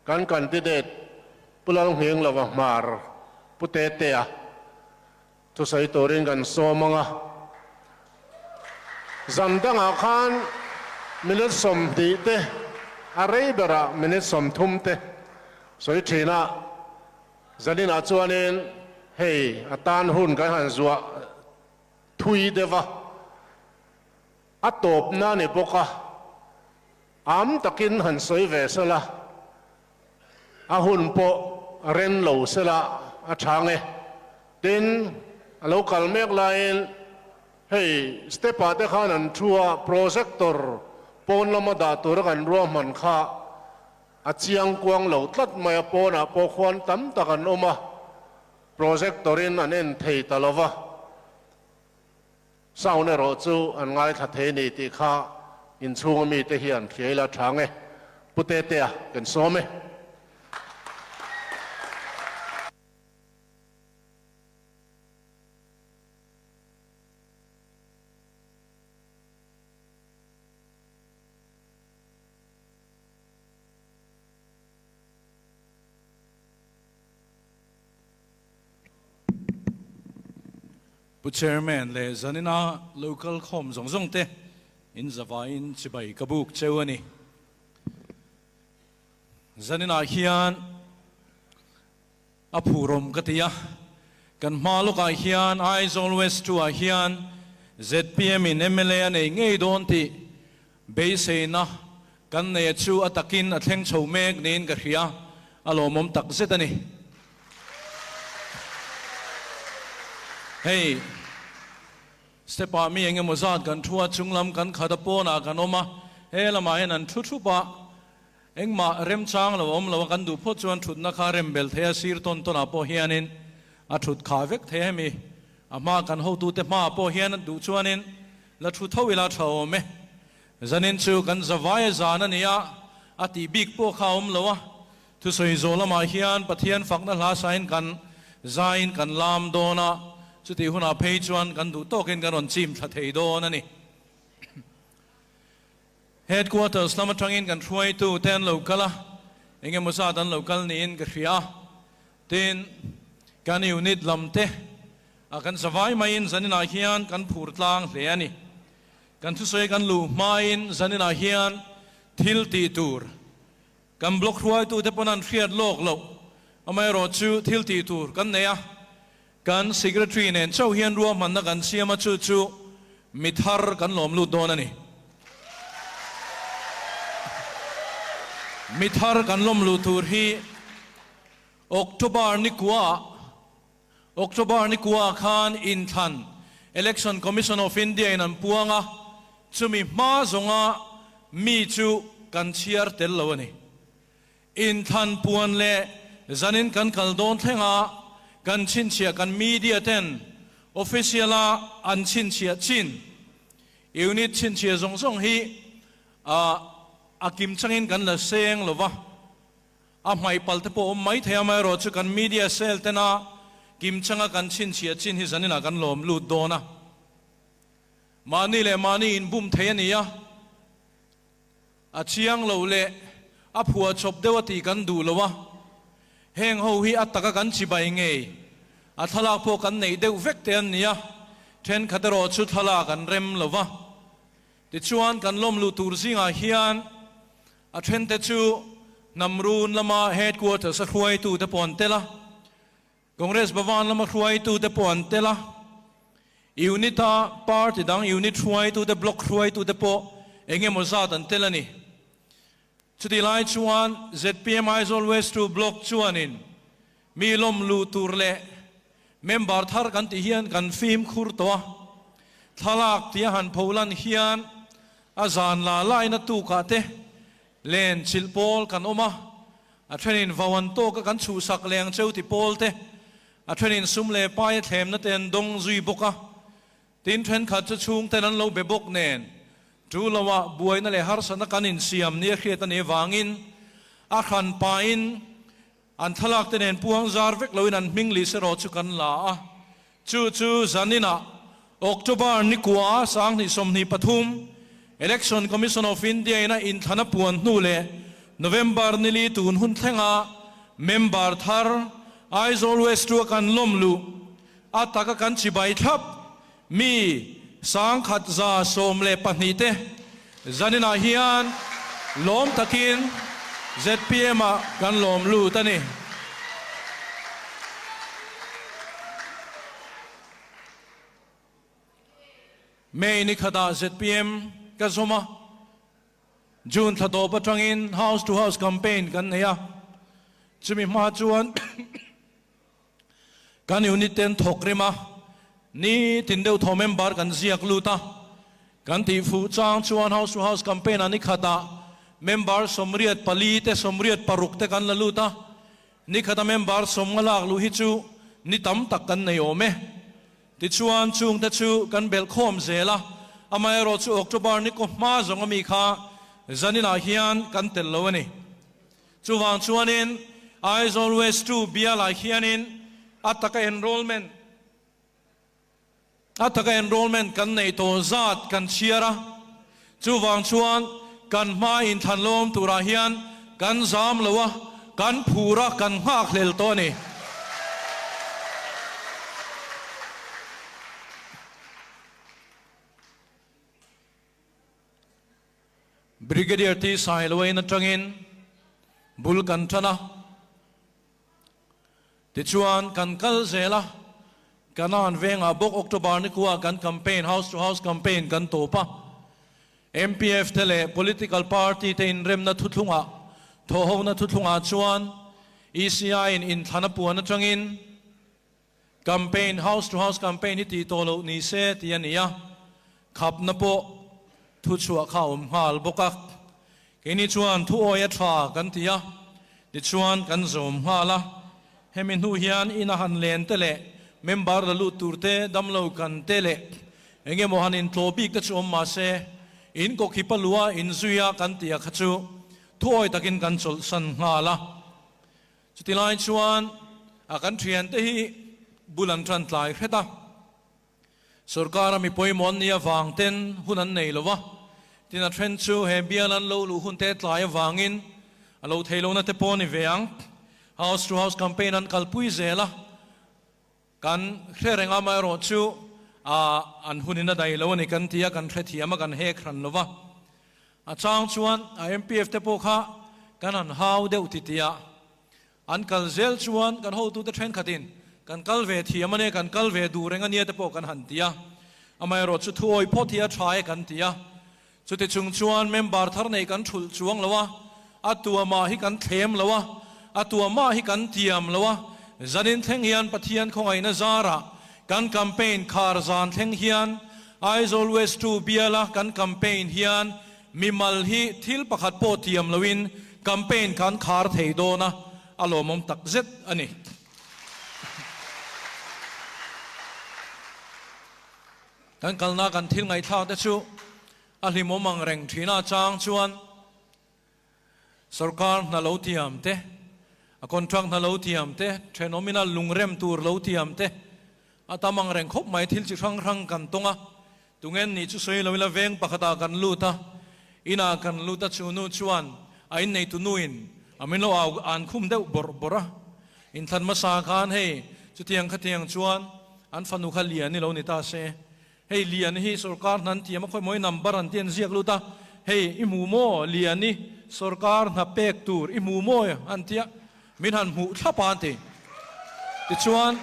kan candidate pulang hing lawah mar putete a tu sai torin kan somanga zamdang akan minute som di te arei bera minute som thum te soi thina zanin achuanin hei atan hun kan han zuwa thui dewa atop na ni boka am takin han soi ve sala a hun po ren lo sala a thange tin local mek lain hei stepa te khan an thua projector pon lama da tur kan ro man kha a chiang kuang lo tlat mai pona po khwan tam takan oma projectorin an en thei talova saune ro chu an ngai tha the ni ti kha in chung mi te hian khela thange putete a kan some Chairman le zanina local khom zong zong te in zavain chibai kabuk chewani zanina hian aphurom katia kan maluka hian eyes always to a hian ZPM in MLA nei ngei don ti beise na kan ne chu atakin atheng chho mek nin ka hria alomom tak zetani hey stepa mi enge mozat kan thua chunglam kan khadapona kan oma helama enan thu pa engma rem chang lo om lo kan du pho chuan thut na kha rem bel the sir ton ton apo hianin a thut kha vek the mi ama kan ho tu te ma apo hian du chuanin la thu thowila thaw me zanin chu kan zawai zana nia ati big po kha om lo wa thu soi zolama hian pathian fakna la sain kan zain kan lam dona chuti huna peichuan kan du token kan on chim tha thei do na ni headquarters lama thangin kan thruai tu ten local enge mosa dan local ni in ka hria tin kan unit lamte akan savai main zanina hian kan phur tlang hle ani kan thu soi kan lu main zanina hian thil ti tur kan block thruai tu te ponan hriat lok lo amai ro chu thil ti tur kan neya kan secretary nen chau hian ruam man na kan siama chu chu mithar kan lom lu don ani mithar kan lom lu tur hi October ni kwa khan in than Election Commission of India in an puanga chumi ma zonga mi chu kan chiar tel lo ani in than puan le zanin kan kal don thenga kan chin chia kan media ten officiala an chin chia chin unit chin chia zong zong hi a kim changin kan la seng lova a mai palte po mai thea mai ro chu kan media sel tena kim changa kan chin chia chin hi zanina kan lom lu dona mani le mani in bum thea nia a chiang lo le a phua chop dewati kan du lova heng ho hi ataka kan chibai nge athala po kan nei deu vek te an nia then khatero chu thala kan rem lova ti chuan kan lom lu tur zinga hian a then te chu namrun lama headquarters a hruai tu te pon tela congress bhavan lama hruai tu te pon tela unita party dang unit hruai tu te block hruai tu te po enge mozat an telani chuti lai chuan ZPM is always to block chuanin mi lom lu turle member thar kan ti hian kan film khur to thalak ti han pholan hian azan la lai na tu ka te len chilpol kan oma a thenin vawan to ka kan chu sak leng cheu ti pol te a thenin sumle pai them na ten dong zui boka tin then khat chu chung ten an lo be bok nen tu lawa buai na le har sana kanin siam ni khriat ani wangin a khan pain an thalak ten en puang zar vek loin an mingli se ro chu kan la chu zanina October ni kwa sang ni som ni pathum Election Commission of India ina in thana puan nu le November nili tun hun thenga member thar eyes always to kan lomlu ataka kan chibai thap mi sang khat za som le panite zanina hian lom takin ZPM a kan lom lu tani May ni khada ZPM ka zoma June thado patangin house to house campaign kan ya chumi ma chuan kan unit ten thokrima ni tindeu tho member kan ziak luta kan ti fu chang chuan house to house campaign ani khata member somriat pali te somriat paruk te kan la luta ni khata member somngalak lu hi chu ni tam tak kan nei ome ti chuan chung te chu kan bel khom zela amai ro chu October ni ko ma zong mi kha zanina hian kan tel lo ani chuwang chuanin eyes always to bia la hianin ataka enrollment kan nei to zat kan chiara chuwang chuan kan ma in thanlom tura hian kan zam lowa kan phura kan ngak hlel to ni Brigadier T. Sailway na tangin bulkan tana tichuan kan kal zela kanan venga bok October ni kuwa kan campaign house to house campaign kan topa MPF tele political party te in rem na thuthunga thoho na thuthunga chuan ECI in thanapuan na tangin campaign house to house campaign ni ti tolo ni se ti ania khap na po thu chua khawm hal boka kini chuan thu oya tha kan tia ti chuan kan zom hala hemin hu hian ina han len tele member la lu turte damlo kan tele enge mohan in tlobi ka chom ma se in ko khipalua in zuya kan tia khachu thu oi takin kan chol san hala chutilai chuan a kan thian te hi bulan tran tlai kheta Sarkar mi poi mon nia wangten hunan nei lova tina thren chu he bialan lo lu hun te tlai wangin alo theilo na te poni veang house to house campaign an kalpui zela kan khrenga ma ro chu an hunina dai lo ni kan tia kan thre thiama kan he khran lova a chang chuan a MPF te po kha kan an hau deuh ti tia an kal zel chuan kan ho tu te thren khatin kan kalve thiam ane kan kalve du renga nia te po kan han tia amai ro chu thuoi phothia thai kan tia chu te chung chuan member thar nei kan thul chuang lawa atua ma hi kan them lawa atua ma hi kan tiam lawa zanin theng hian pathian khongai na zara kan campaign khar zan theng hian eyes always to biala kan campaign hian mimal hi thil pakhat po tiam lawin campaign kan khar thei do na alomom tak zet ani kan kalna kan thil ngai thak te chu a hlimo mang reng thina chang chuan sarkar na lo tiam te a contract na lo tiam te phenomenal lungrem tur lo tiam te atamang reng khop mai thil chi rang kan tonga tungen ni chu soi lo la veng pakhata kan luta ina kan luta chu nu chuan a in nei tu nuin amino an khum deuh bora in than ma sa khan he chu tiang khatiang chuan an fanu khalia ni lo ni ta se hei lian hi sarkar nan tiam khoi moi number an tian ziak luta hei imu mo lian ni sarkar na pek tur imu mo an tia min han mu thapa te ti chuan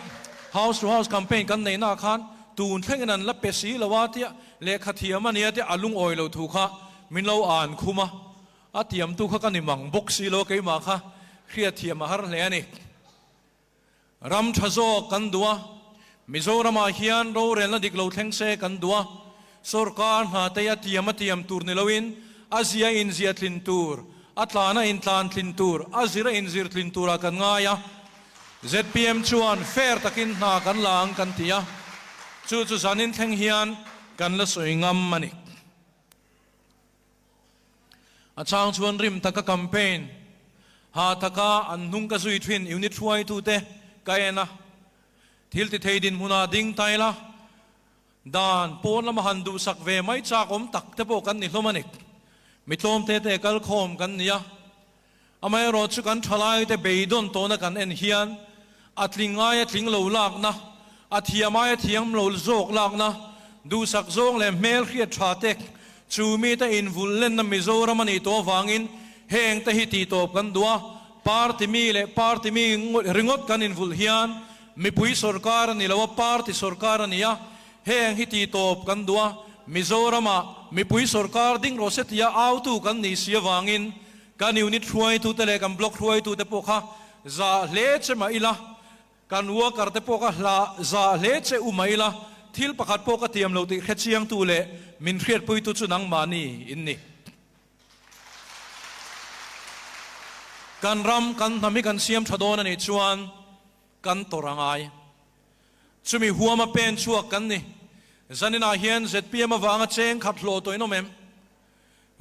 house to house campaign kan nei na khan tun thleng an la pesi lawa tia le khathiam ania te alung oi lo thu kha min lo an khuma atiam tu kha kan ni mang boxi lo ke ma kha khria thiam har le ani ram thazo kan duwa Mizoram hian ro rel na diklo thleng se kan duwa sarkar ha te ya tiam tur ni loin azia in zia thlin tur atlana in tlan thlin tur azira in zir thlin tura kan nga ya ZPM chuan fair takin na kan lang kan tia chu zanin thleng hian kan la soingam mani a chang chuan rim taka campaign ha taka an nung ka zui thwin unit thuai tu te kaena thil ti theidin huna ding taila dan pon lam handu sak ve mai cha kom tak te po kan ni hlomanik mitlom te te kal khom kan nia amai ro chu kan thalai te beidon to na kan en hian atlingai atling lo lak na athiamai athiam lo zok lak na du sak zong le mel khiat thatek chumi ta in vullen na Mizoram ani to wangin heng ta hi ti top kan dua party mi ringot kan in vul hian mi pui sarkar ni lawa party sarkar ania heng hi ti top kan dua Mizorama mi pui sarkar ding rosetia autu kan ni sia wangin kan unit huai tu te le kan block huai tu te pokha za leche ma ila kan wa karte poka la za leche umaila thil pakhat poka tiam lo ti khechiang tu le min khriat pui tu chu nang mani inni kan ram kan nami kan siam thadon ani chuan kan torangai chumi huama pen chuak kan ni zanina hian ZPM awanga cheng khat hlo toino mem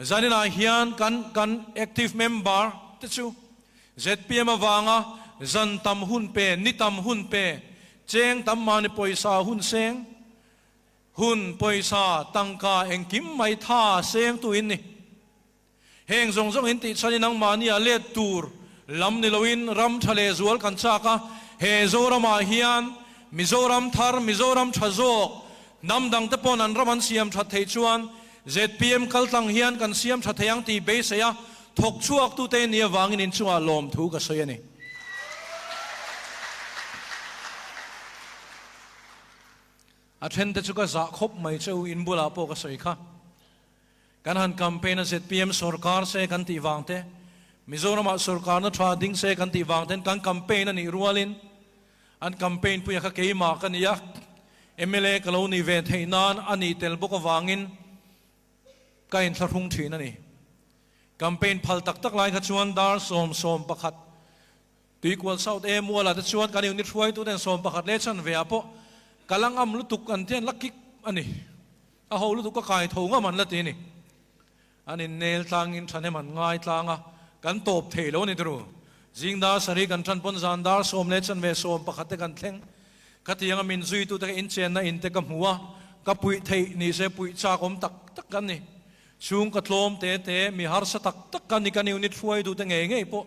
zanina hian kan active member te chu ZPM awanga zan tam hun pe ni tam hun pe cheng tam mani poisa hun seng hun poisa tangka engkim mai tha seng tu in ni heng zong zong in ti chani nang mani a le tur lam ni loin ram thale zual kan chaka he zorama hian Mizoram thar Mizoram thazok namdang te pon an raman siam that thei chuan ZPM kaltang hian kan siam that theyang ti be seya thok chuak tu te nia wangin in chunga lom thu ka soyani athen te chuka za khop mai cheu in bula po ka soi kha kan han campaign ZPM sarkar se kan ti wangte Mizoram sarkar na tha ding se kan ti wangten kan campaign ani rualin an campaign puya ka keima kan ya MLA kaloni ve theinan ani telbok awangin kain thlung thin ani campaign phal tak tak lai kha chuan dar som pakhat equal south em wala ta chuan kan unit huai tu den som pakhat le chan ve apo kalang am lutuk an tian lakik ani a ho lutuk ka kai thonga man la ti ni ani nel tangin thane man ngai tlanga kan top thelo ni dru jingda sari kan than pon zandar som le chan ve som pakhat te kan thleng katiang min zui tu ta in chen na in te ka hmuwa ka pui thei ni se pui cha kom tak tak kan ni chung ka tlom te mi har sa tak tak kan ni kan unit huai tu te nge po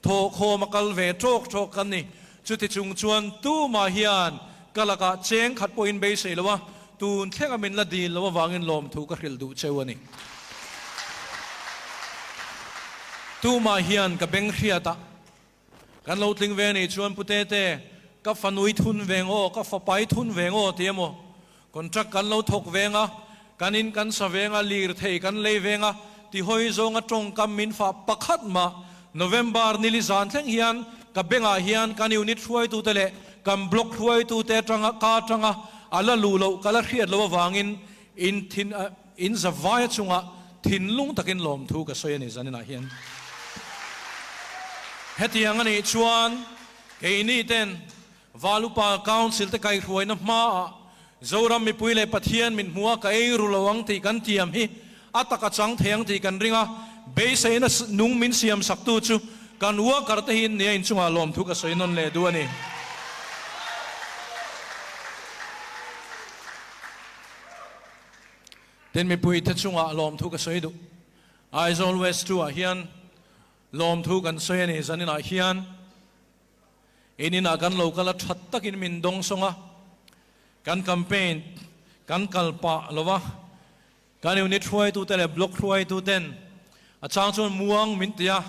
tho kho makal ve thok kan ni chu ti chung chuan tu ma hian kalaka cheng khat po in be se lawa tun thlenga min la din lawa wangin lom thu ka hril du chewani tu ma hian ka beng hriata kan lo tling ve ni chuan putete ka fanui thun vengo ka fapai thun vengo tiamo contract kan lo thok venga kanin kan sa venga lir thei kan le venga ti hoi zonga tong kam min fa pakhat ma November nili zan thleng hian ka benga hian kan unit huai tu tele kan block huai tu te tanga ala lu lo kala hriat lo wangin in zawai chunga thin lung takin lom thu ka soyani zanina hian hetiang ani chuan ke ni ten Valupa Council te kai huai na ma zoram mi puile pathian min hua ka ei rulawang ti kan tiam hi ataka chang theng ti kan ringa be sei na nung min siam saktu chu kan wa karte hin ne in chunga lom thu ka soinon le du ani ten mi pui te chunga lom thu ka soidu eyes always to a hian lom thu kan soyani zanina hian inin akan local at takin min dong songa kan campaign kan kalpa lova kan unit huai tu tele block huai tu ten a chang chon muang min tia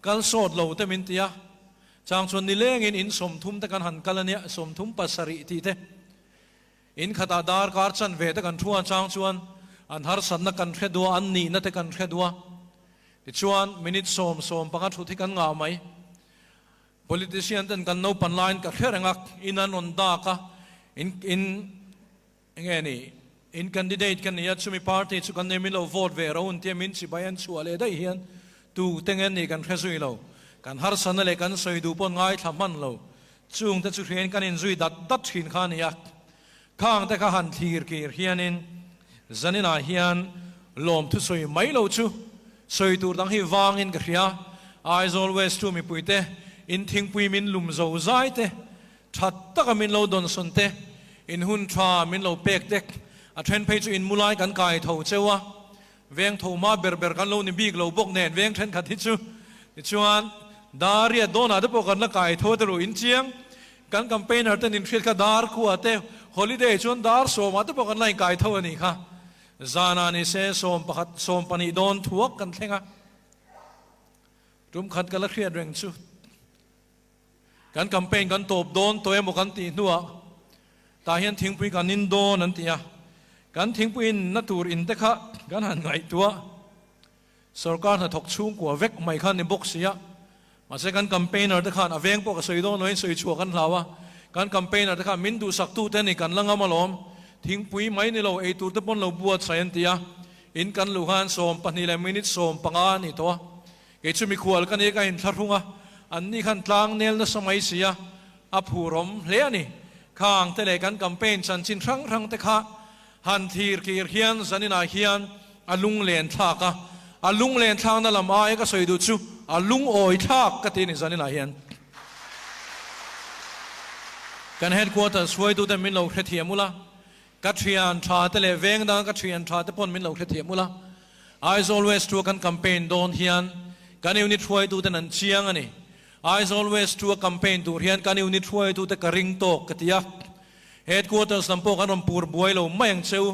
kal sot lo te min tia chang chon ni lengin in som thum te kan han kalania som thum pasari ti te in khata dar kar chan ve te kan thua chang chuan an har san na kan khedua an ni na te kan khedua ti chuan minute som pangat thu thi kan nga mai politician ten kan no pan line ka kherangak inan on da ka in candidate kan ya chumi party chu kan nemilo vote ve raun te min chi bayan chu ale dai hian tu tengen ni kan khesui lo kan har san le kan soi du pon ngai thaman lo chung te chu hian kan in zui dat thin khan ya khang te ka han thir kir hianin zanina hian lom thu soi mai lo chu soi tur dang hi wangin ka khria eyes always to mi puite in thing pui min lum zo zai te that taka min lo don son te in hun tha min lo pek tek a then phei chu in mulai kan kai tho chewa veng tho ma ber kan lo ni big lo bok nen veng then khathi chu ชวนดารีโดนอาจจะพอกันละกายโทษรู้อินเชียงกันแคมเปญหัดนินเชียก็ดาร์ขวดเตฮอลิเดย์ชวนดาร์โซมาจะพอกันละกายโทษนี่ค่ะจานานิเซโซมปะขัดโซมปนิโดนทวกกันเท่งะรุมขัดกันละเครียดเร่งชุดกันแคมเปญกันตบโดนตัวเองบอกกันตีนัวตาเห็นทิ้งปุยกันนินโดนั่นตีอะกันทิ้งปุยนัตูรินเตคะกันหันไงตัวสรการหัดถกชูงกว่าเวกไม่ขันในบกเสียมาใช้การแคมเปญอะไรกันอเวงพวกสวยโดนน้อยสวยชัวกันเราวะการแคมเปญอะไรกันมินดูสักตู้เต้นกันลังอามาล้อมทิ้งปุยไม่ในเราตัวตะปนเราบวชใส่ยันตีอะอินกันลูกฮันโสมปนิเลมินิตโสมปังอานี่ตัวเกิดจะมีขวดกันเองกันทัดรุ่งอะอันนี้ขันตลางเนลนสมัยเสียอภูรมเลี้ยนี่ข้างแต่เลยกันแคมเปญฉันชินรั้งแต่ข้าฮันทีร์กีร์เฮียนสันนินาเฮียนอลุงเลนทากะอลุงเลนทางนั่นละมาเอกสวยดูชูอลุงโอยทากกตินิสันนินาเฮียนกันเฮดควอเตอร์สวยดูแต่มินเราเคทียมุละกัตเทียนทาแต่เลยเวงดังกัตเทียนทาแต่ปนมินเราเคทียมุละ Eyes always ตัวกันแคมเปญโดนเฮียนกันยูนิตสวยดูแต่นันเชียงอันนี้ Eyes always ตัวแคมเปญดูเฮียนกันยูนิตสวยดูแต่กระริงโตกติยาHeadquarters ลำโพงกันรำปูร์บวยเราไม่ยังเชื่อ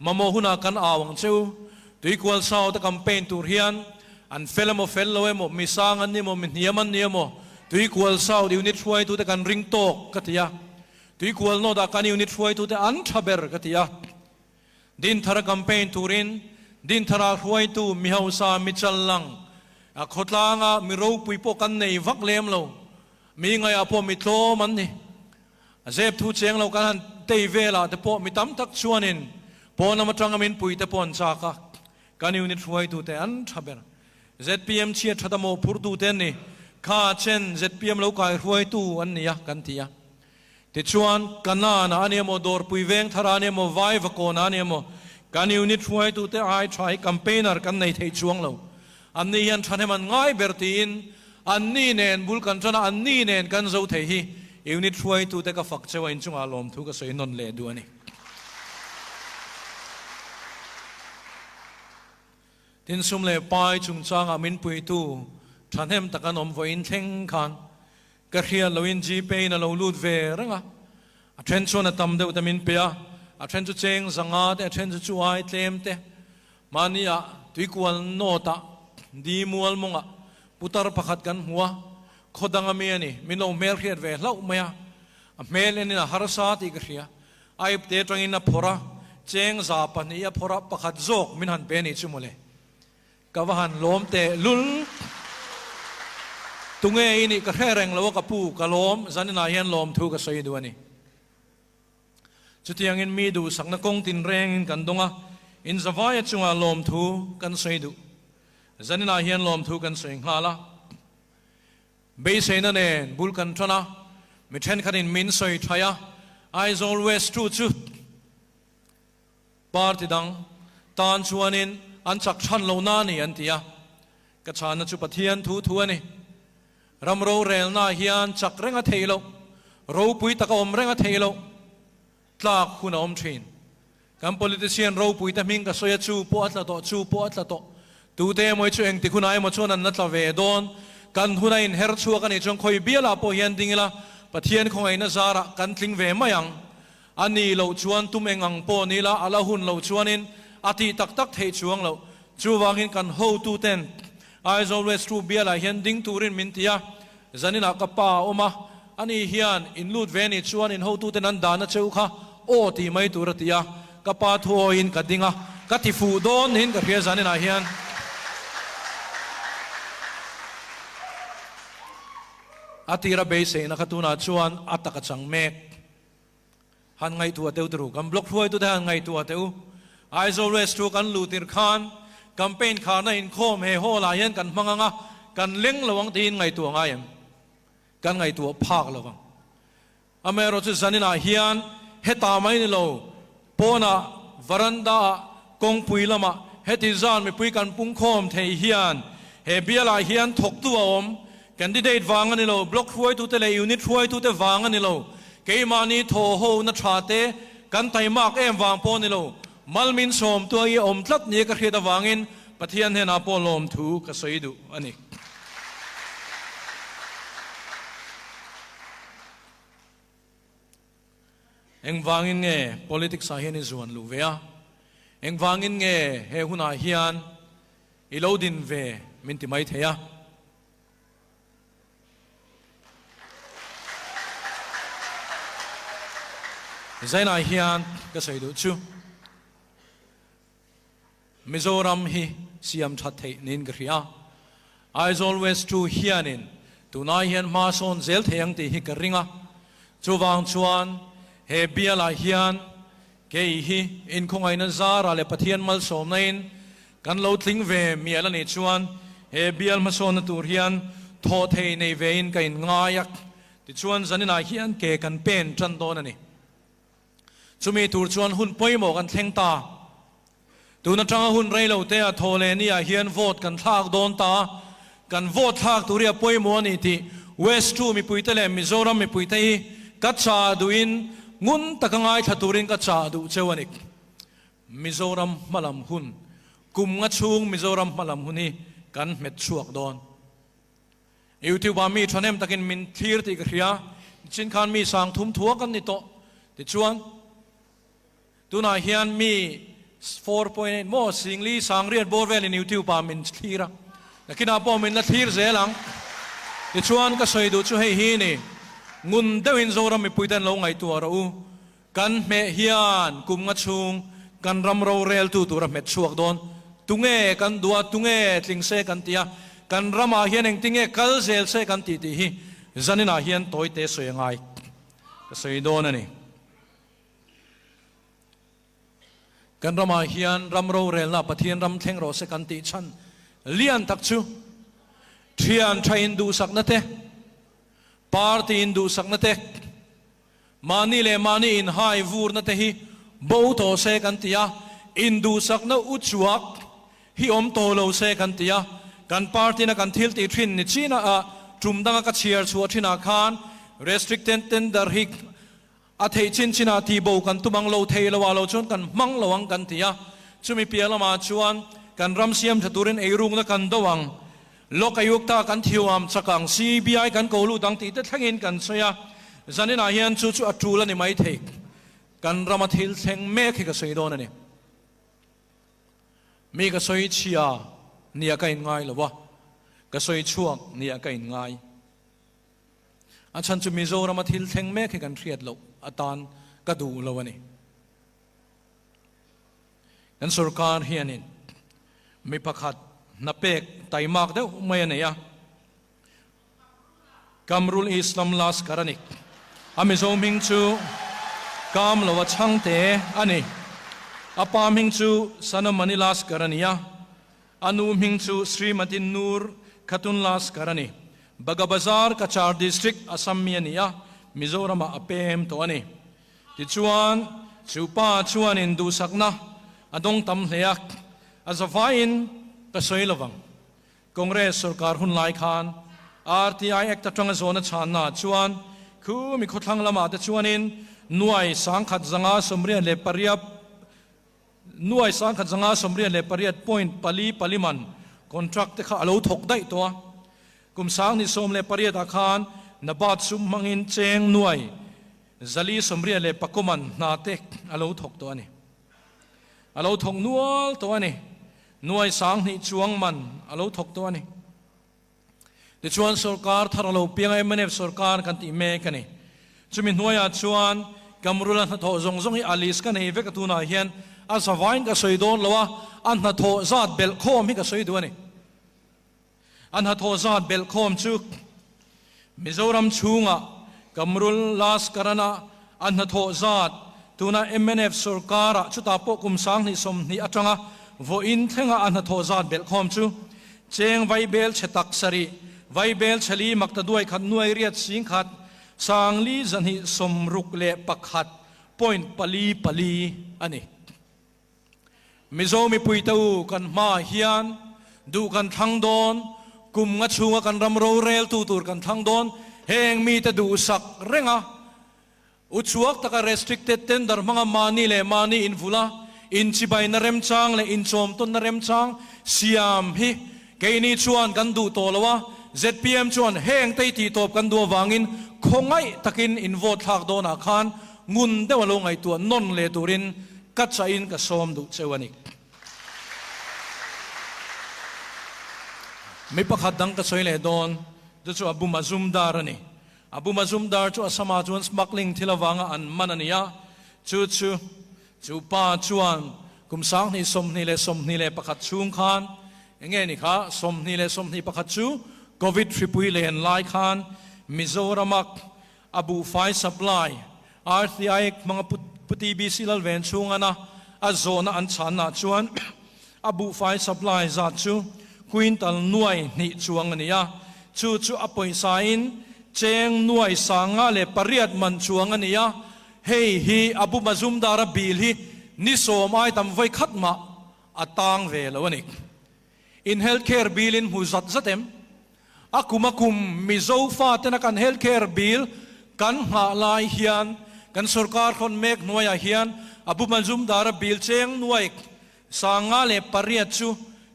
มาโมหุนากันอาวังเชื่อตัวอีกวันเสาร์ตะแคมเปญตัวเฮียนอันเฟลโมเฟลโลเอโมมิสางอันนี้โมมิเนียมันนี้โมตัวอีกวันเสาร์ยูนิตช่วยตัวแต่กันริงโตกติยาตัวอีกวันโนดากันยูนิตช่วยตัวแต่อันทับเบอร์กติยาดินทาร์แคมเปญตัวรินดินทาร์ช่วยตัวมิฮาวซามิจัลลังขดลางมิรูปุยโปกันในวักเลมเรามีไงอพอมิโตมันนี่เจ็บทุเชียงเรากันเตยเวลาแต่พอมีตั้มตักชวนินพอนำมาตรังมินปุยแต่พอนจากกันยูนิตช่วยตัวแต่อันทับเบอร์ZPM เชียร์ทัดโมพูดตัวแต่นี่ข้าเช่น ZPM เรากายช่วยตัวอันนี้กันที่แต่ชวนกันน่าอันนี้โมดอร์ปุยเวงทารานี่โมไวฟ์โกนอันนี้โมกันยูนิตช่วยตัวแต่ไอใช้แคมเปญกันในเทช่วงเราอันนี้ยันทันให้มันง่ายเบอร์ตีนอันนี้เน้นบุลกันชนะอันนี้เน้นกันเจ้าเทียยูนิตช่วยตัวแต่ก็ฝักเจ้าอินจุงอารมณ์ทุกข์สวยนนเล่ด้วยนี่ทินสุมเล่ไปจุงจางอามินปุยตูฉันเห็นตะกันอมไว้อินเทงขันกระเทียนเราอินจีเปย์นั่นเราลูดเวรังอ่ะเทรนชวนตำเดวตามินเปียเทรนจูเจงสังอาเทรนจูไอเทมเตมานี่อ่ะตุยกวนโนตะดีมัวลมงอ่ะปุตตรประคัดกันหัวขดังอเมียนี่มิโนเมลเรียดเวลาอุเมียเมลนี่นะฮาร์ซาติกเรียไอเตตรังอินะพอระเจงซาปันนี่พอระประคัดโจกมินหันเป็นอิจุมเลกะวหันล้มเตลุลตุงเอนี่กระแทกแรงแล้วก็ปูกะล้มสันนินาเฮียนล้มทุกข์สวยด้วยนี่จุดที่ยังมีดูสักนักกงตินแรงกันตรงอ่ะอินสวายจุงอาล้มทุกข์กันสวยดูสันนินาเฮียนล้มทุกข์กันสวยงาละเบสนั่นเองบุลกันทนะมิเทนขันอินมินสวยทายะ Eyes always true จุดปาร์ติดังตานชวนินอันจักชันเหล่านั้นนี่อันที่ยกระชานจุปเทียนทูนี่รำโรเรลนาเฮียนจักเร่งเทโลรูปุยตะกอมเร่งเทโลตลากคุณอมทรีนกัน politician รูปุยตะมิงกับสวยจูปวดละโตจูปวดละโตตูเตมวยจูเองที่คุณไอ้มาชวนนันนัทเวดอนกันทุนไอ้เฮร์ชัวกันอีจงคอยเบี้ยลาปอเฮียนดิ่งละปะเทียนของไอ้นาซาระกันทิ้งเวมายังอันนี้เราชวนตุ้มเองอังปอนี่ละอาลาหุนเราชวนินอาทิตักเทชวงเราจูวางินกันโฮตูเตน Eyes always true เบียลาเฮียนดิ่งตูรินมินตียจันนินักป้าอมาอันนี้เฮียนอินลูดเวนิชวนอินโฮตูเตนันดานะเจ้าค่ะโอตีไม่ตูรตียกป้าทัวอินกัดดิ่งกัดที่ฟูดอนหินกับเฮียจันนินักเฮียนอาทิระเบสเนะขัตุนาชวนอัตตะกัจังเมกหันไงตัวเตวตรูกันบล็อกถ้วยตัวเดียหันไงตัวเตวEyes always true กันลูติร์คานแคมเปญขาในอินโคมเฮโฮลายันกันมังงะกันเล็งระวังทีนไงตัวง่ายกันไงตัวภาคระวังอเมริกาจันนินาเฮียนเฮตาไม่นี่เราปนะวรันดากงปุยละมาเฮติจานไม่ปุยกันปุ่งโคมเทเฮียนเฮเบียลาเฮียนถกตัวแคนดิเดตวางกันนี่เราบล็อกถ้วยตัวเตเลยูนิตถ้วยตัวเตวางกันนี่เราเกมานีโทโฮนัทชาเตกันไตมากวางปอนี่เรามัลมินสมตัวยี่อมทัดนี่ก็คือตะวางินปะเทียนเฮนาปอลมถูกสวยดูอันนี้ eng wangin nge politics a hian i zuan lu ve a eng wangin nge he huna hian i lo din ve min ti mai theya zaina hian ka sei du chu Mizoram hi siam that thei nin gria as always to hianin tunai hian ma son zel theyang ti hi ka ringa chuwang chuan he biala hian ke hi in khongai na zara le pathian mal som nain kan lo tling ve miala ni chuan he bial ma son na tur hian tho thei nei ve in kain ngayak ti chuan zanina hian ke kan pen tran don ani chumi tur chuan hun poimo kan thleng ta tuna tanga hun rei lo te a thole ni a hian vote kan thak don ta kan vote thak turia poimo ani ti west two mi puite le Mizoram mi puite hi ka cha duin ngun takangai thaturin ka cha du chewanik Mizoram malam hun kum nga chung Mizoram malam huni kan met chuak don YouTube mi thanem takin min thir ti khria chin khan mi sang thum thua kan ni to ti chuan tuna hian mi 4.8 mo singli sang riat borvel in YouTube pa min thira lakina po min la thir zelang ti chuan ka soi du chu hei hi ni ngun deuin Zoram mi puitan lo ngai tu ro kan me hian kum nga chung kan ram ro rel tu ra met chuak don tunge kan dua tunge tling se kan tia kan rama hian eng tinge kal zel se kan ti ti hi zanina hian toi te soi ngai ka soi don ani kan rama hian ram ro rel na pathian ram thleng ro se kan ti chan lian tak chu thian thain du sak na te party in du sak na te mani le mani in hai vur na te hi bo to se kan tia in du sak na u chuak hi om to lo se kan tia kan party na kan thil ti thin ni china a tum danga ka chiar chu thina khan restricted tender hi a thei chin china ti bo kan tumang lo thei lo wa lo chon kan mang lowang kan tia chumi pialama chuan kan ram siam thaturin eirung na kan dowang lokayuk ta kan thiwam chakang CBI kan kolu dang ti te thlangin kan soya zanina hian chu chu atul ani mai thei kan rama thil thleng me khi ka soi don ani mi ka soi chia nia ka in ngai lowa ka soi chuak nia ka in ngai a chan chu Mizoram thil thleng me khi kan thriat lo atan ka du lo ani kan sarkar hianin mi pakhat na pek taimak deuh mai ania Kamrul Islam las karanik amizom hing chu kam lo chang te ani apam hing chu sanamani las karania anu hing chu Srimati Nur Khatun las karani Bagabazar Kachar district Assam ania Mizoram apem to ani ti chuan chupa chuan in du sakna adong tam hleak azawain ka soilawang Congress sarkar hun lai khan RTI act atang zona chana chuan khu mi khothlang lama te chuanin nuai sangkhat zanga somria le pariap nuai sangkhat zanga somria le pariat point pali paliman contract te kha alo thok dai to kum sang ni som le pariat akhan nabat sum mangin cheng nuai zali somria le pakuman na te alo thok to ani alo thok nual to ani nuai sang ni chuang man alo thok to ani de chuan sarkar tharalo piang MNF sarkar kan ti me kani chumi nuaya chuan kamrula na tho zong zong hi alis kan he vek tuna hian azawain ka soidon lawa an na tho zat bel khom hi ka soidu ani an ha tho zat bel khom chu Mizoram chunga kamrul las karana an na tho zat tuna MNF sarkara chuta po kum sang ni som ni atanga vo in thenga an na tho zat bel khom chu cheng vai bel chetak sari vai bel chali makta duai khat nuai riat sing khat sangli zanhi somruk le pakhat point pali pali ani Mizomi puitau kan ma hian du kan thang don kum nga chunga kan ram ro rel tu tur kan thang don heng mi ta du sak renga uchuak taka restricted tender mga mani le mani in vula in chibay na rem chang le in chom ton na rem chang siam hi kaini chuan kan du tolawa ZPM chuan heng tay ti top kan du wangin khongai takin in vote thak don akhan งุนเดวลงไอตัวนนเลตุรินกัจอินกสอมดุเจวันิกไม่ประคัดดังกสอยเลดอนจะจูอบูมาซุมดาร์นี่อบูมาซุมดาร์จูอาสมาจวนสมักลิงทิลวังอันมันนี่ยาจูป้าจวนกุมสังนี่สมนี่เลประคัดชุงคานยังไงนี่ค่ะสมนี่ประคัดชูโควิด13เลนไลคานมิโซรามักอบูไฟสัปไลอาร์ทีไอมังพุติบิสิลเวนชุงนะอาโซนอันชันนะจวนอบูไฟสัปไลจัดชูควินตัลนวยนี่จวงนี่ยาจูอปอยสายน์เจงนวยสังเลปริยัดมันจวงนี่ยาเฮ้ฮีอบูมาซุมดาร์บิลฮีนิโซมไอตัมไว้ขัดมาอัตังเวลวันนี้in healthcare bill in huzat zatem akumakum mizo fa tena kan healthcare bill kan ha lai hian kan sarkar khon mek noya hian abu manzum dar bill cheng nuai sanga le pariat chu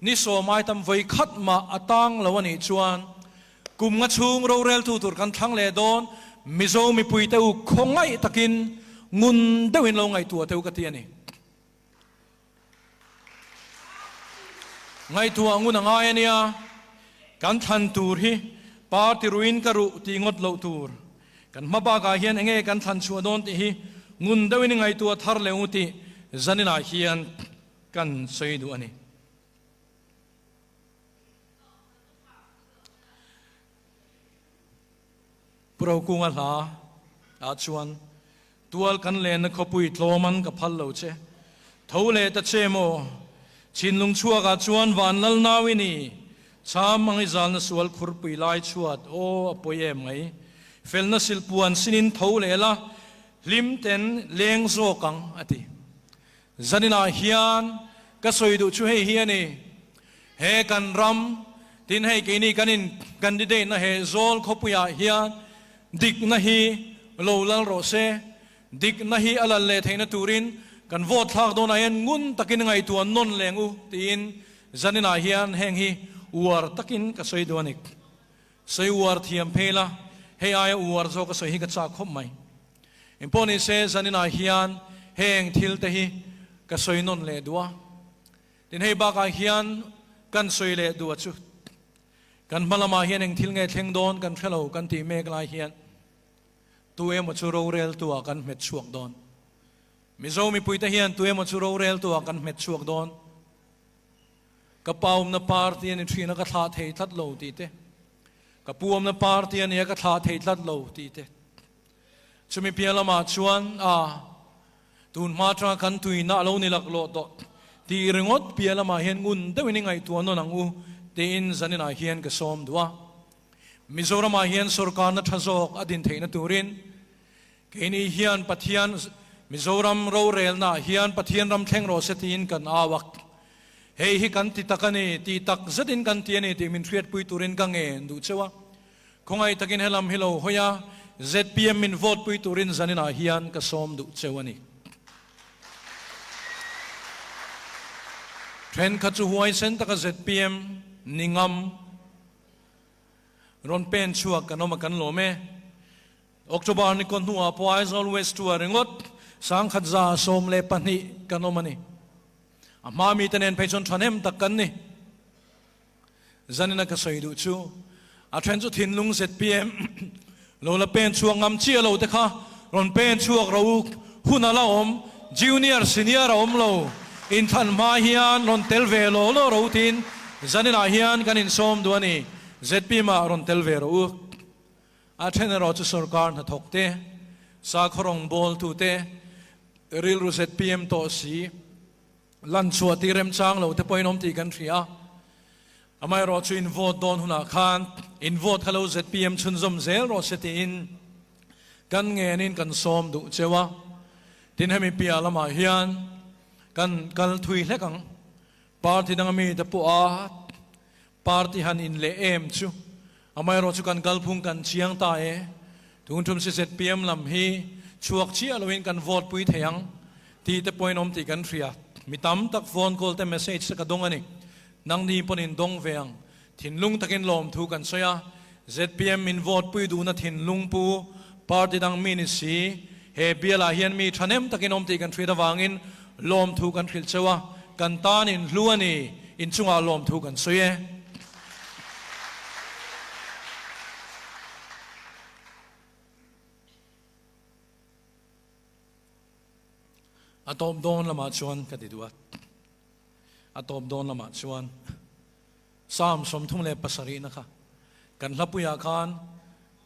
ni so mai tam voi khat ma atang lawani chuan kum nga chung ro rel tu tur kan thang le don mizo mi pui teu khongai takin ngun dewin lo ngai tu teu ka ti ani ngay tua ngun ngai ania kan than tur hi party ruin karu ti ngot lo tur kan maba ga hian enge kan than chu don ti hi ngun dawin ngai tua thar leu ti zanina hian kan sei du ani pro kunga la a chuan tual kan len khopui tloman ka phal lo che thole ta che mo chin lung chua ka chuan van lal nawini cham mangi zal na sual khurpui lai chuat o apoyem ngai felna silpuan sinin thole la lim ten leng zo kang ati zanina hian ka soidu chu he hiani he kan ram tin he kini kanin candidate na he zol khopuya hian dik na hi lo lal ro se dik na hi alal le theina turin kan vote thak don ayan ngun takin ngai tuan non lengu tin zanina hian heng hi war takin ka soi donik sei war thiam phela he ai war zo ka soi hi ka cha khom mai imponi se zanina hian heng thil te hi ka soi non le dua tin he ba ka hian kan soi le dua chu kan malama hian eng thil nge thleng don kan thelo kan ti mek lai hian tu em chu ro rel tua kan met chuak don mizo mi puita hian tu em chu ro rel tua kan met chuak don ka paum na party ani thina ka tha thei that lo ti te ka puam na party ani ka tha thei that lo ti te chumi pialama chuan a tun ma tra kan tuina lo ni lak lo to ti ringot pialama hian ngun dewini ngai tu no nang u te in zanina hian ka som dua Mizoram hian sarkar na thazok adin theina turin keni hian pathian Mizoram ro rel na hian pathian ram thleng ro setin kan awak hei hi kan ti takani ti tak zatin kan ti ani ti min thriat pui turin ka nge du chewa khongai takin helam hilo hoya ZPM min vote pui turin zanina hian ka som du chewani Tren khachu huai sen taka ZPM ningam ron pen chuak kanoma kan lo me October ni kon hua po is always to ringot sang khatza som le pani kanoma ni amami tanen pechon thanem takkan ni zanina ka soidu chu a tren chu thin lung ZPM lo la pen chuak ngam chi lo te kha ron pen chuak ro huna la om junior senior om lo in than ma hian ron tel ve lo lo ro tin zanina hian kan in som duani ZPM ron tel ve ro a then ro chu sarkar na thokte sa khorong bol tu te ril ru ZPM to si lan chua ti rem chang lo te poinom ti kan thria amai ro chu in vote don huna khan in vote hello ZPM chun zom zel ro seti in kan nge nin kan som du chewa tin hemi pia lama hian kan kal thui hlekang party dang mi te pu a party han in le em chu amai ro chu kan galphung kan chiang ta e tun thum se ZPM lam hi chuak chi aloin kan vote pui theyang ti te poinom ti kan thria mitam tak phone call te message sa kadong ani nang ni ponin dong veang thinlung takin lom thu kan soya ZPM in vote pui du na thinlung pu party dang mi ni si เฮเบียลาเฮียนมีทันเอ็มตะกินอมตีกันทรีดวางอินลมทูกันทริลเชวะกันตานินล้วนนี่อินจุงอาลมทูกันสวยอาตอมโดนละมาชวนกันดีด้วยอาตอมโดนละมาชวนสามสมทุ่งเล็บภาษารีนะคะกันรับปุยาคาน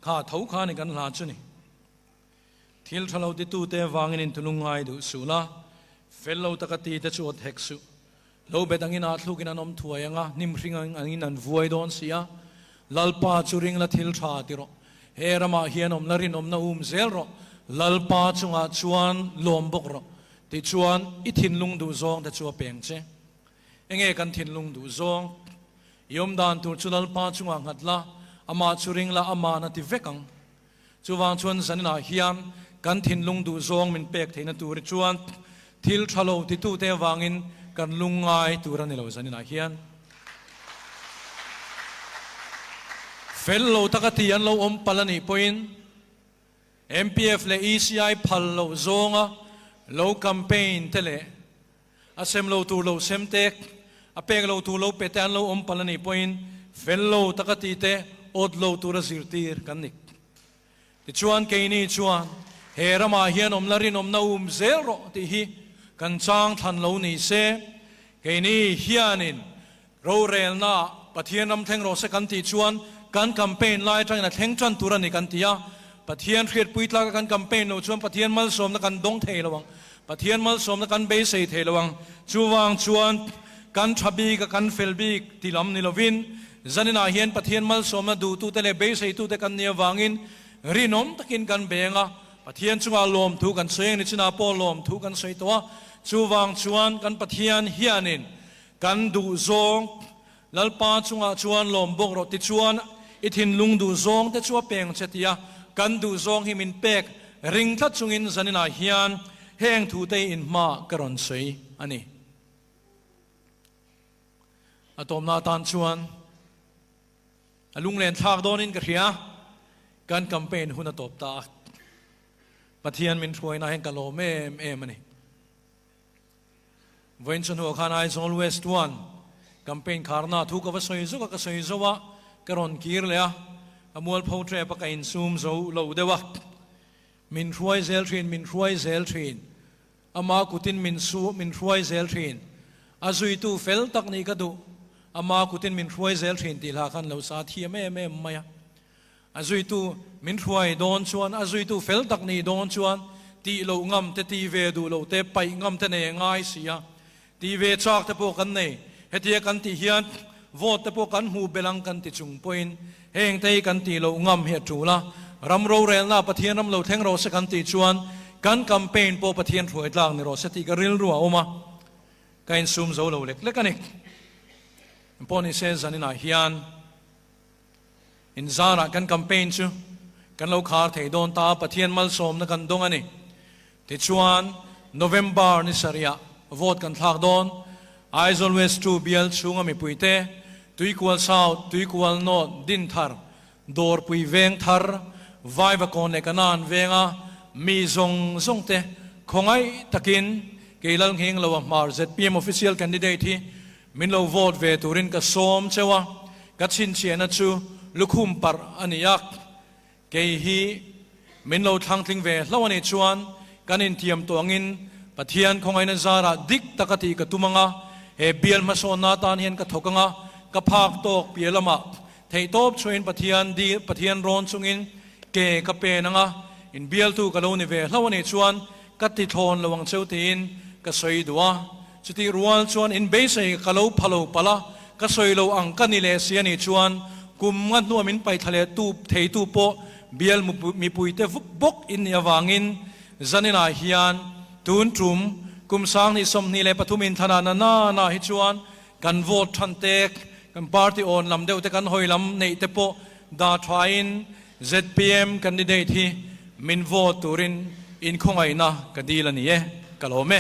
ข้าเท้าข้าในกันลาจุนี่ทิลทะเลาติตูเตวางอินทุลุงไงดูสุละเฟลโลตะกตีเตจวดเฮกสุโลเบตังอินอาทลูกินานอมถวยงะนิมริงอังอินันวอยดอนเสียลัลปาจูริงละทิลชาติโรเฮรามาเฮียนอมลารินอมนาอุมเซลโรลัลปาจุงอาชวนลมบกโรติชวนอิทินลุงดูซองแต่ชัวเปียงเชเองกันทินลุงดูซองยมดานตูจุลัลปาจุงอางัดละอามาจูริงละอามานาติเวกังจูวางชวนสันนาเฮียนกันทินลุงดูซองมินเปกเทนตูริชวนทิลทะโลติตูเตวางอินกันลุงไงตูรันเนลสันนาเฮียนเฟลโลตะกตีอันโลอมปลานิปอยน์ MPF และ ECI พัลโลซองะโลแคมเปญเทเลอาเซมโลตูโลเซมเทคอาเปกโลตูโลเปตันโลอมปลานิปอยน์เฟลโลตะกตีเตอดโลตูระซิรตีร์กันนิกติชวนเกนี่ชวนเฮรามาเฮียนอมลารินอมนาอุมเซโรติฮีกันจางทันโลนี่เซเกนี่เฮียนินโรเรลนาปะเทียนนำเทงโรเซกันติชวนกันแคมเปญไล่จังนะเทงจันตุรันนิกันติยาปะเทียนเขียดปุยตลากันแคมเปญโนชวนปะเทียนมัลสมนักันดงเทระวังปะเทียนมัลสมนักันเบสเทระวังจูวางชวนกันทับบีกับกันเฟลบีติลำนิลวินจันนาเฮียนปะเทียนมัลสมนัดูตูเตเลเบสตูเตกันเนียวางอินรีนอมตะกินกันเบงะปะเทียนจุงอาลมทูกันเซงนิชนาโปลมทูกันเซตัวจูวางชวนกันปะเทียนเฮียนินกันดูซงลัลปาจุงอาชวนลมบกรติชวนอิทินลุงดูซงแต่ชัวเปงเชติยากันดูซงหิมินเปกริงทัดจุงอินจันนาเฮียนแห้งทูเตอินมากรอนเซยอันนี้อาตอมนาตานชวนลุงเล่นทากโดนินกระเทียการแคมเปญหุ่นตบตาปะเทียนมินช่วยนาแห่งกะโลเมมันนี่เวนชนหัวขานายซอลเวสต์วันแคมเปญคาร์นาทุกข์ว่าสวยสุกก็สวยสุวะกรอนกีร์เลยอะมัวพาวเทรปะกินซูมโซโลเดวะมินช่วยเซลทรีนมินช่วยเซลทรีนอามากุตินมินช่วยเซลทรีนอาซุยตูเฟลตักนี่ก็ดูอามากุตินมินช่วยเซลทรีนตีลาคันเราสาธิตไม่มาอาซุยตูมินช่วยโดนชวนอาซุยตูเฟลตักนี่โดนชวนตีโลงำเตตีเวดูโลเตไปงำเตเนง่ายเสียตีเวจากเตพวกกันเนี่ยเฮตีกันตีเฮียนโหวตเตพวกกันหูเบลังกันติจุงปอยน์เฮงเตกันตีโลงำเฮจูละรำโรเรลนาปะเทียนรำโลเทงโรสกันตีชวนกันแคมเปญโปปะเทียนถวยตลางในโรสติกริลรัวออกมาการซูมโซโลเล็กกันอีกปอนิเซซันนินาเฮียนอินซาระกันแคมเปญชูกันเราขาดเทโดนตาปะเทียนมัลสมนักันดงอันนี้ติชวนโนเวมเบอร์นิสเรียโหวตกันทากโดนไอซ์อลเวสทูเบียลชูงามิปุยเตตุยควอลซาวตุยควอลโนดินทาร์ดอร์ปุยเวงทาร์ไวบะกอนเนกันนานเวงะมีซงเตคงไอตะกินเกลังเฮงเรามาร์ ZPM official candidate ที่มินเราโหวตเวตุรินกับส้มเชวะกัดชินเชียนัชูลุคุมปาร์อันยักเกฮีมินเราทางทิ้งเวลวันนี้ชวนกันอินเทียมตัวงินปะเทียนคงไอนันซาระดิกตะกตีกับตุมังะเฮเบียลมาโซนาตานเฮียนกับทกงะกับภาคตกเปียละมะไทยตบช่วยปะเทียนดีปะเทียนร้อนสุงินเกกับเปนังะอินเบียลตูกับโลนิเวลวันนี้ชวนกัดติทอนระวังเช้าตีนกับสวยดัวจุดที่รัวชวนอินเบสเอกับโลพะโลปะละกับสวยโลอังกันนิเลเซียนี่ชวนกุมงัดนัวมินไปทะเลตูไทยตูโปเบียลมีปุยเตฟุบกอินยาวางินจันนินาเฮียนตูนทรุมกุมสางนิสมนิเลปทุมินธนานาฮิจวนกันโหวตทันเตกกันปาร์ตี้ออนลำเดียวแต่กันหอยลำในเตโปดาทรายน์ ZPM กันดิเดที่มินโหวตตูรินอินคงไอนะกันดีละนี่กะโลเม